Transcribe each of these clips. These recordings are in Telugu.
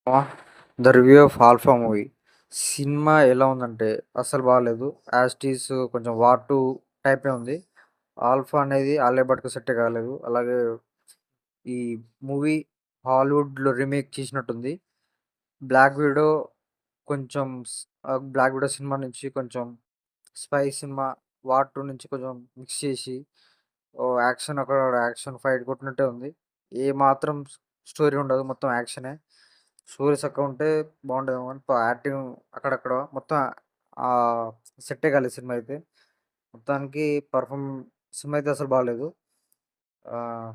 ఆ! 'The review of alpha' movie. Cinema ఎలా ఉందంటే అస్సలు బాలేదు. యాజ్ ఇట్ ఈజ్ కొంచెం 'వార్ 2' టైపే ఉంది. 'ఆల్ఫా' అనేది ఆలియా భట్‌కి సెట్టే కాలేదు. అలాగే ఈ మూవీ హాలీవుడ్‌లో రీమేక్ చేసినట్టుంది. 'బ్లాక్ విడో' కొంచెం 'బ్లాక్ విడో' సినిమా నుంచి కొంచెం స్పై సినిమా 'వార్ 2' నుంచి కొంచెం మిక్స్ చేసి యాక్షన్ అక్కడ యాక్షన్ ఫైట్ కొట్టినట్టే ఉంది. ఏ మాత్రం స్టోరీ ఉండదు. మొత్తం యాక్షనే. స్టోరీ సక్కగుంటే బావుండేదేమో గానీ యాక్టింగ్ అక్కడక్కడ మొత్తం ఆహ్, సెట్టే కాలేదు సినిమా అయితే. మొత్తానికి సినిమా అయితే అసలు బాలేదు. ఆహ్,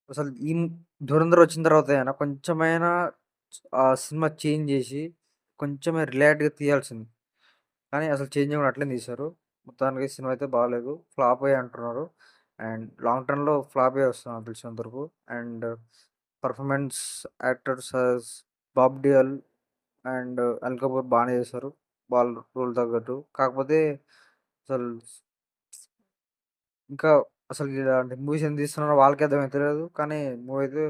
అసలు 'ధురంధర్' వచ్చిన తర్వాత అయినా కొంచెమైనా సినిమా చేంజ్ జేసి కొంచెమే రిలాక్స్‌గా తీయాల్సింది. కానీ అసలు చేంజ్ ఇవ్వకుండా అట్లనే తీశారు. మొత్తానికి సినిమా అయితే బాలేదు. ఫ్లాపే అంటున్నారు. అండ్ లాంగ్ టర్మ్‌లో ఫ్లాపే వస్తుంది నాకు తెలిసినంత వరకు. And performance actors Bob Deol and Anil Kapoor బానే చేశారు. వాళ్ళ రోల్ తగ్గట్టు. కాకపోతే అసలు ఇంకా అసలు ఇలాంటి మూవీస్ ఎందుకు తీస్తున్నారో వాళ్ళకే అర్థమైతలేదు. కానీ మూవీ అయితే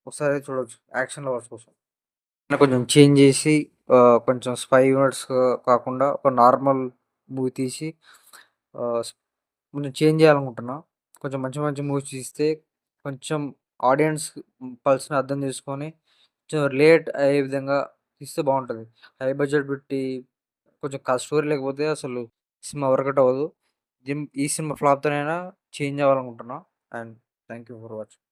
ఒకసారి చూడొచ్చు. యాక్షన్ లవర్స్ కోసం. కొంచెం చేంజ్ చేసి కొంచెం స్పై యూనిట్స్ కాకుండా ఒక నార్మల్ మూవీ తీసి ఆహ్, స్ కొంచెం చేంజ్ చేయాలనుకుంటున్నా. కొంచెం మంచి మంచి మూవీస్ తీస్తే కొంచెం ఆడియన్స్ పల్స్‌ని అర్థం చేసుకొని కొంచెం రిలేట్ అయ్యే విధంగా తీస్తే బావుంటది. హై బడ్జెట్ పెట్టి కొంచెం స్టోరీ లేకపోతే అసలు సినిమా వర్కౌట్ అవ్వదు. ఈ సినిమా ఫ్లాప్‌తోనైనా చేంజ్ అవ్వాలనుకుంటున్నా. And thank you for watching.